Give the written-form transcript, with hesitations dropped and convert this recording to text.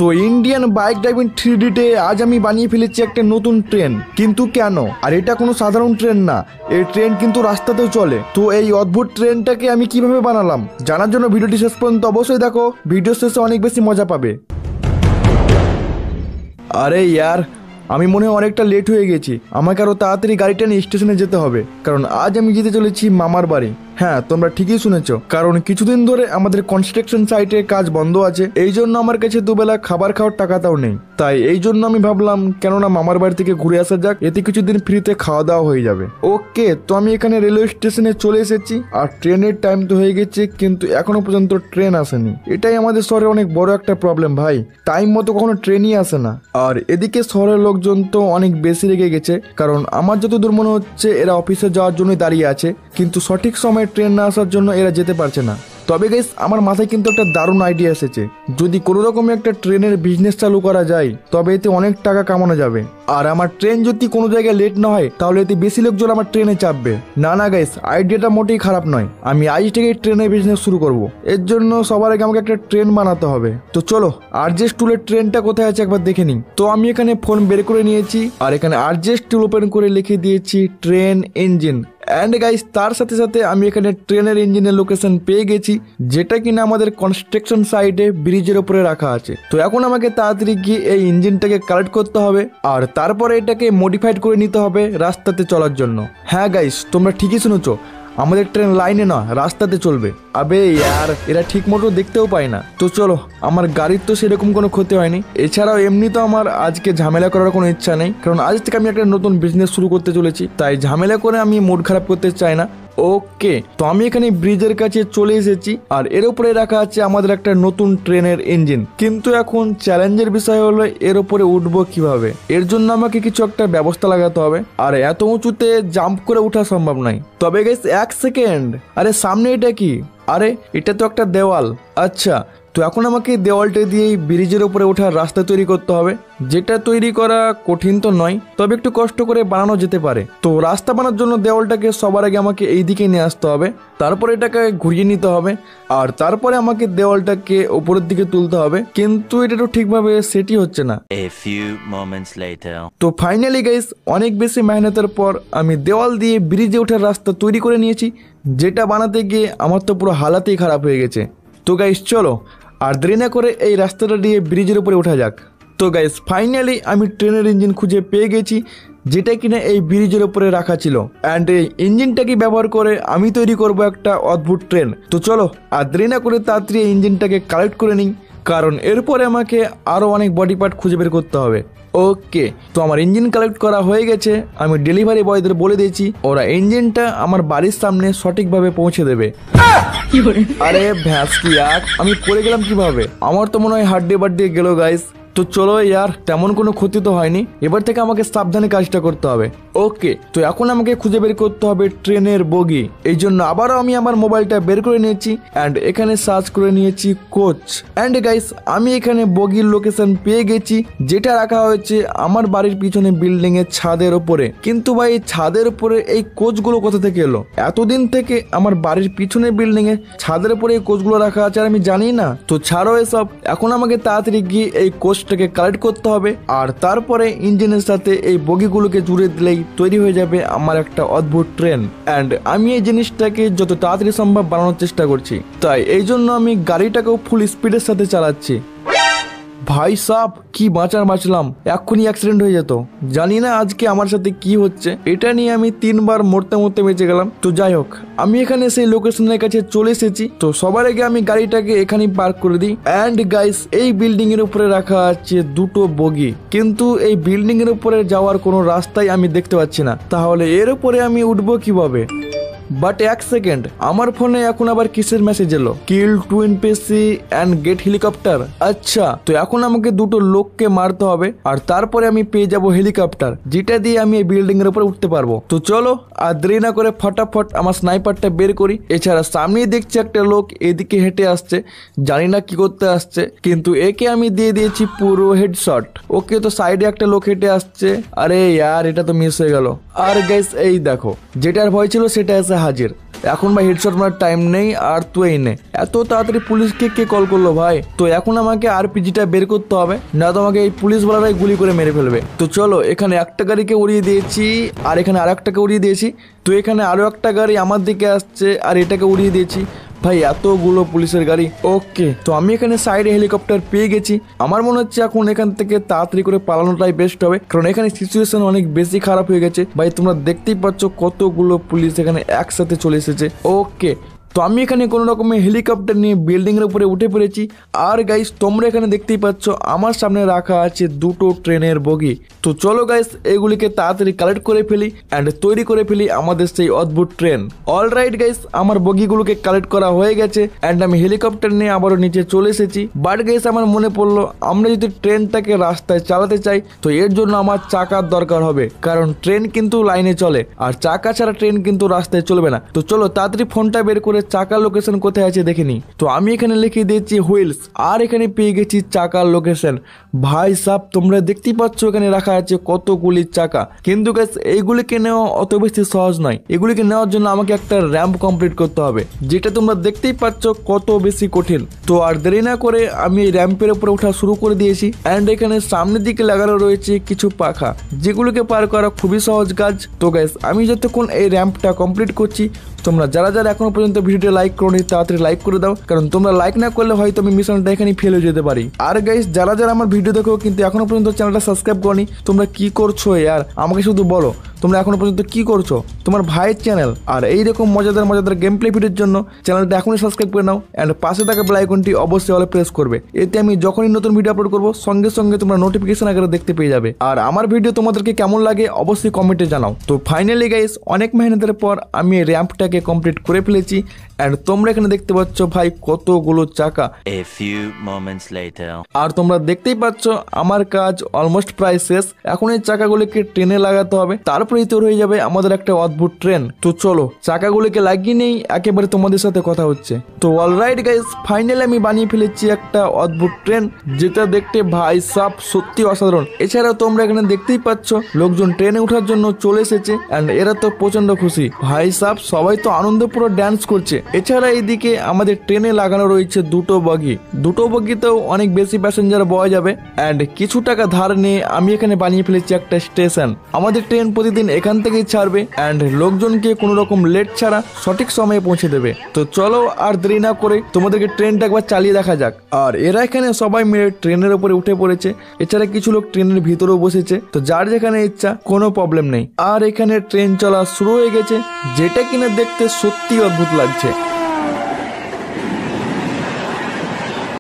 তো Indian bike driving 3D-তে আজ আমি বানিয়ে ফেলেছি একটা নতুন ট্রেন। কিন্তু কেন? আর এটা কোনো সাধারণ ট্রেন না, এই ট্রেন কিন্তু রাস্তাতেও চলে। তো এই অদ্ভুত ট্রেনটাকে আমি কিভাবে বানালাম জানার জন্য ভিডিওটি শেষ পর্যন্ত অবশ্যই দেখো, ভিডিও শেষে অনেক বেশি মজা পাবে। আরে ইয়ার, আমি মনে হয় অনেকটা লেট হয়ে গেছি, আমাকে আরও তাড়াতাড়ি গাড়িটা নিয়ে স্টেশনে যেতে হবে, কারণ আজ আমি যেতে চলেছি মামার বাড়ি। হ্যাঁ, তোমরা ঠিকই শুনেছো, কারণ কিছুদিন ধরে আমাদের কনস্ট্রাকশন সাইটে কাজ বন্ধ আছে, এই জন্য আমার কাছে দুবেলা খাবার খাওয়ার টাকাটাও নেই। তাই এই জন্য আমি ভাবলাম কেননা মামার বাড়ি থেকে ঘুরে আসা যাক, এতে কিছুদিন ফ্রিতে খাওয়া দাওয়া হয়ে যাবে। ওকে, তো আমি এখানে রেলওয়ে স্টেশনে চলে এসেছি, আর ট্রেনের টাইম তো হয়ে গেছে, কিন্তু এখনো পর্যন্ত ট্রেন আসেনি। এটাই আমাদের শহরে অনেক বড় একটা প্রবলেম ভাই, টাইম মতো কখনো ট্রেনই আসে না। আর এদিকে শহরের লোকজন তো অনেক বেশি রেগে গেছে, কারণ আমার যতদূর মনে হচ্ছে এরা অফিসে যাওয়ার জন্যই দাঁড়িয়ে আছে, কিন্তু সঠিক সময়ে ট্রেন না আসার জন্য এরা যেতে পারছে না। তবে গাইস, আমার মাথায় কিন্তু একটা দারুণ আইডিয়া এসেছে, যদি কোনো রকমের একটা ট্রেনের বিজনেস চালু করা যায় তবে এতে অনেক টাকা কামানো যাবে। আর আমার ট্রেন যদি কোনো জায়গায় লেট না হয় তাহলে এতে বেশি লোকজন আমার ট্রেনে চাপবে। না গাইস, আইডিয়াটা মোটেই খারাপ নয়, আমি আজ থেকেই ট্রেনের বিজনেস শুরু করব। এর জন্য সবার আগে আমাকে একটা ট্রেন বানাতে হবে। তো চলো, আরজেস টুলের ট্রেনটা কোথায় আছে একবার দেখে নিই। তো আমি এখানে ফোন বের করে নিয়েছি, আর এখানে আরজেস টুল ওপেন করে লিখে দিয়েছি ট্রেন ইঞ্জিন। অ্যান্ড গাইস, তার সাথে সাথে আমি এখানে ট্রেনের ইঞ্জিনের লোকেশন পেয়ে গেছি, যেটা কিনা আমাদের কনস্ট্রাকশন সাইটে ব্রিজের উপরে রাখা আছে। তো এখন আমাকে তাড়াতাড়ি গিয়ে এই ইঞ্জিনটাকে কালেক্ট করতে হবে, আর তারপরে এটাকে মডিফাইড করে নিতে হবে রাস্তাতে চলার জন্য। হ্যাঁ গাইস, তোমরা ঠিকই শুনেছো, আমাদের ট্রেন লাইনে না, রাস্তাতে চলবে। আবে ইয়ার, এরা ঠিক মতো দেখতেও পায় না। তো চলো, আমার গাড়ির তো সেরকম কোনো ক্ষতি হয়নি, এছাড়াও এমনি তো আমার আজকে ঝামেলা করার কোনো ইচ্ছা নেই, কারণ আজ থেকে আমি একটা নতুন বিজনেস শুরু করতে চলেছি, তাই ঝামেলা করে আমি মুড খারাপ করতে চাই না। ওকে, তো আমি এখানে ব্রিজের কাছে চলে এসেছি, আর এর উপরে রাখা আছে আমাদের একটা নতুন ট্রেনের ইঞ্জিন। কিন্তু এখন চ্যালেঞ্জের বিষয় হলো এর উপরে উঠবো কিভাবে। এর জন্য আমাকে কিছু একটা ব্যবস্থা লাগাতে হবে, আর এত উঁচুতে জাম্প করে ওঠা সম্ভব নয়। তবে গাইস, এক সেকেন্ড, আরে সামনে এটা কি? আরে এটা তো একটা দেওয়াল। আচ্ছা, তো এখন আমাকে দেওয়ালটা দিয়েই ব্রিজের উপরে ওঠার রাস্তা তৈরি করতে হবে, যেটা তৈরি করা কঠিন তো নয়, তবে একটু কষ্ট করে বানানো যেতে পারে। তো রাস্তা বানানোর জন্য দেওয়ালটাকে সবার আগে আমাকে এই দিকে নিয়ে আসতে হবে, তারপরে এটাকে ঘুরিয়ে নিতে হবে, আর তারপরে আমাকে দেওয়ালটাকে উপরের দিকে তুলতে হবে, কিন্তু এটা তো ঠিকভাবে সেটই হচ্ছে না। তো ফাইনালি গাইস, অনেক বেশি মেহনতের পর আমি দেওয়াল দিয়ে ব্রিজে ওঠার রাস্তা তৈরি করে নিয়েছি, যেটা বানাতে গিয়ে আমার তো পুরো হালাতেই খারাপ হয়ে গেছে। তো গাইস চলো, আর দেরি না করে এই রাস্তাটা দিয়ে ব্রিজের উপরে ওঠা যাক। তো গাইস, ফাইনালি আমি ট্রেনের ইঞ্জিন খুঁজে পেয়ে গেছি, যেটা কিনা এই ব্রিজের উপরে রাখা ছিল, অ্যান্ড এই ইঞ্জিনটাকে ব্যবহার করে আমি তৈরি করব একটা অদ্ভুত ট্রেন। তো চলো, আর দেরি না করে তাড়াতাড়ি এই ইঞ্জিনটাকে কালেক্ট করে নিই, কারণ এরপরে আমাকে আরও অনেক বডি পার্ট খুঁজে বের করতে হবে। ওকে, তো আমার ইঞ্জিন কালেক্ট করা হয়ে গেছে, আমি ডেলিভারি বয়দের বলে দিয়েছি, ওরা ইঞ্জিনটা আমার বাড়ির সামনে সঠিকভাবে পৌঁছে দেবে। আরে ভ্যাস কি ইয়ার, আমি পড়ে গেলাম কিভাবে? আমার তো মনে হয় হাড্ডি বাড্ডি গেল গাইস। তো চলো ইয়ার, তেমন কোনো ক্ষতি তো হয়নি, এবার থেকে আমাকে সাবধানে কাজটা করতে হবে। ওকে, তো এখন আমাকে খুঁজে বের করতে হবে ট্রেনের বগি। এই জন্য আবারও আমি আমার মোবাইলটা বের করে নিয়েছি, অ্যান্ড এখানে সার্চ করে নিয়েছি কোচ। অ্যান্ড গাইস, আমি এখানে বগির লোকেশন পেয়ে গেছি, যেটা রাখা হয়েছে আমার বাড়ির পিছনে বিল্ডিং এর ছাদের উপরে। কিন্তু ভাই, ছাদের উপরে এই কোচগুলো কোথা থেকে এলো? এতদিন থেকে আমার বাড়ির পিছনে বিল্ডিং এর ছাদের উপরে এই কোচগুলো রাখা আছে আর আমি জানি না। তো ছাড়ো এসব, এখন আমাকে তাড়াতাড়ি গিয়ে এই কোচটাকে কালেক্ট করতে হবে, আর তারপরে ইঞ্জিনের সাথে এই বগিগুলোকে জুড়ে দিলেই তৈরি হয়ে যাবে আমার একটা অদ্ভুত ট্রেন। অ্যান্ড আমি এই জিনিসটাকে যত তাড়াতাড়ি সম্ভব বানানোর চেষ্টা করছি, তাই এই জন্য আমি গাড়িটাকেও ফুল স্পিডের সাথে চালাচ্ছি। ভাই সাহ, কি বাঁচলাম, এক্ষুনি অ্যাক্সিডেন্ট হয়ে যেত। জানি না আজকে আমার সাথে কি হচ্ছে, এটা নিয়ে আমি 3 বার মরতে বেঁচে গেলাম। তো যাই হোক, আমি এখানে সেই লোকেশনের কাছে চলে এসেছি। তো সবার আগে আমি গাড়িটাকে এখানেই পার্ক করে দিই। অ্যান্ড গাইস, এই বিল্ডিং এর উপরে রাখা আছে দুটো বগি, কিন্তু এই বিল্ডিং এর উপরে যাওয়ার কোনো রাস্তাই আমি দেখতে পাচ্ছি না, তাহলে এর উপরে আমি উঠবো কিভাবে? বাট এক সেকেন্ড, আমার ফোনে এখন আবার কিসের মেসেজ এলো? কিল 2 NPC অ্যান্ড গেট হেলিকপ্টার। আচ্ছা, তো এখন আমাকে দুটো লোককে মারতে হবে, আর তারপরে আমি পেয়ে যাব হেলিকপ্টার, যেটা দিয়ে আমি এই বিল্ডিং এর উপরে উঠতে পারবো। তো চলো, আর দেরি না করে ফটাফট আমার স্নাইপারটা বের করি। এছাড়া সামনেই দেখছি একটা লোক এদিকে হেঁটে আসছে, জানি না কি করতে আসছে, কিন্তু একে আমি দিয়ে দিয়েছি পুরো হেডশট। ওকে, তো সাইডে একটা লোক হেঁটে আসছে, আরে ইয়ার, এটা তো মিস হয়ে গেল। আর গাইস, এই দেখো, যেটার ভয় ছিল সেটা এসে হাজির। এখন ভাই হেডশট মারার টাইম নেই, আর তো এই নে এত তাড়াতাড়ি পুলিশকে কে কল করলো ভাই? তো এখন আমাকে আরপিজিটা বের করতে হবে, না তো আমাকে এই পুলিশ বলারাই গুলি করে মেরে ফেলবে। তো চলো, এখানে একটা গাড়িকে উড়িয়ে দিয়েছি, আর এখানে আর একটাকে উড়িয়ে দিয়েছি। তো এখানে আরো একটা গাড়ি আমার দিকে আসছে, আর এটাকে উড়িয়ে দিয়েছি। ভাই এতগুলো পুলিশের গাড়ি। ওকে, তো আমি এখানে সাইডে হেলিকপ্টার পেয়ে গেছি। আমার মনে হচ্ছে এখন এখান থেকে তাড়াতাড়ি করে পালানোটাই বেস্ট হবে, কারণ এখানে সিচুয়েশন অনেক বেশি খারাপ হয়ে গেছে। ভাই তোমরা দেখতেই পাচ্ছ কতগুলো পুলিশ এখানে একসাথে চলে এসেছে। ওকে, তো আমি এখানে কোনো রকমের হেলিকপ্টার নিয়ে বিল্ডিং এর উপরে উঠে পড়েছি। আর গাইস তোমরা এখানে দেখতেই পাচ্ছ আমার সামনে রাখা আছে দুটো ট্রেনের বগি। তো চলো গাইস, এগুলিকে তাড়াতাড়ি কালেক্ট করে ফেলি অ্যান্ড তৈরি করে ফেলি আমাদের সেই অদ্ভুত ট্রেন। অলরাইট গাইস, আমার বগিগুলোকে কালেক্ট করা হয়ে গেছে অ্যান্ড আমি হেলিকপ্টার নিয়ে আবারও নিচে চলে এসেছি। বাট গাইস আমার মনে পড়লো, আমরা যদি ট্রেনটাকে রাস্তায় চালাতে চাই তো এর জন্য আমার চাকার দরকার হবে, কারণ ট্রেন কিন্তু লাইনে চলে আর চাকা ছাড়া ট্রেন কিন্তু রাস্তায় চলবে না। তো চলো তাড়াতাড়ি ফোনটা বের করে চাকার লোকেশন কোথায় আছে দেখে নি। তো আমি এখানে লিখে দিয়েছি হুইলস, আর এখানে পেয়ে গেছি চাকার লোকেশন। ভাই সাব তোমরা দেখতেই পাচ্ছ এখানে রাখা আছে কতগুলি চাকা, কিন্তু গাইস এইগুলিকে নেওয়া অত বেশি সহজ নয়। এগুলিকে নেওয়ার জন্য আমাকে একটা র্যাম্প কমপ্লিট করতে হবে, যেটা তোমরা দেখতেই পাচ্ছ কত বেশি কঠিন। তো আর দেরি না করে আমি এই র্যাম্পের উপরে ওঠা শুরু করে দিয়েছি অ্যান্ড এখানে সামনের দিকে লাগানো রয়েছে কিছু পাখা, যেগুলোকে পার করা খুবই সহজ কাজ। তো গাইস আমি যতক্ষণ এই র্যাম্পটা কমপ্লিট করছি, তোমরা যারা যারা এখনো পর্যন্ত ভিডিওটা লাইক করোনি তাড়াতাড়ি লাইক করে দাও, কারণ তোমরা লাইক না করলে হয়তো আমি মিশনটা এখানে ফেলে যেতে পারি। আর গাইস যারা যারা আমার ভিডিও দেখো কিন্তু এখনো পর্যন্ত চ্যানেলটা সাবস্ক্রাইব করনি, তোমরা কি করছো ইয়ার? আমাকে শুধু বলো তোমরা এখনো পর্যন্ত কি করছো। তোমার ভাইয়ের চ্যানেল আর এইরকম মজাদার মজাদার গেম প্লে ভিডিওর জন্য চ্যানেলটা এখনই সাবস্ক্রাইব করে নাও অ্যান্ড পাশে থাকা বেল আইকনটি অবশ্যই অলে প্রেস করবে। এতে আমি যখনই নতুন ভিডিও আপলোড করবো সঙ্গে সঙ্গে তোমরা নোটিফিকেশন আকারে দেখতে পেয়ে যাবে। আর আমার ভিডিও তোমাদেরকে কেমন লাগে অবশ্যই কমেন্টে জানাও। তো ফাইনালি গাইস অনেক মেহনতের পর আমি এই র্যাম্পটাকে কমপ্লিট করে ফেলেছি এন্ড তোমরা এখানে দেখতে পাচ্ছ ভাই কতগুলো চাকা। A few moments later. আর তোমরা দেখতেই পাচ্ছ আমার কাজ অলমোস্ট প্রায় শেষ। এখন এই চাকাগুলিকে ট্রেনে লাগাতে হবে, তারপরেই তৈরি হয়ে যাবে আমাদের একটা অদ্ভুত ট্রেন। তো চলো চাকাগুলিকে লাগিয়ে নেই, একেবারে তোমাদের সাথে কথা হচ্ছে। তো অলরাইট গাইস, ফাইনালি আমি বানিয়ে ফেলেছি একটা অদ্ভুত ট্রেন, যেটা দেখতে ভাই সাব সত্যি অসাধারণ। এছাড়াও তোমরা এখানে দেখতেই পাচ্ছ লোকজন ট্রেনে ওঠার জন্য চলে এসেছে এন্ড এরা তো প্রচন্ড খুশি। ভাই সাব সবাই তো আনন্দ পুরো ড্যান্স করছে। এছাড়া এইদিকে আমাদের ট্রেনে লাগানো রয়েছে দুটো বগি, দুটো বগিতেও অনেক বেশি প্যাসেঞ্জার বওয়া যাবে এন্ড কিছু টাকা ধার নিয়ে আমি এখানে বানিয়ে ফেলেছি একটা স্টেশন। আমাদের ট্রেন প্রতিদিন এখান থেকেই ছাড়বে এন্ড লোকজনকে কোনো রকম লেট ছাড়া সঠিক সময়ে পৌঁছে দেবে। তো চলো আর দেরি না করে তোমাদেরকে ট্রেনটা একবার চালিয়ে দেখা যাক। আর এরা এখানে সবাই মিলে ট্রেনের উপরে উঠে পড়েছে, এছাড়া কিছু লোক ট্রেনের ভিতরেও বসেছে। তো যার যেখানে ইচ্ছা কোনো প্রবলেম নেই। আর এখানে ট্রেন চলা শুরু হয়ে গেছে, যেটা কিনা দেখতে সত্যি অদ্ভুত লাগছে।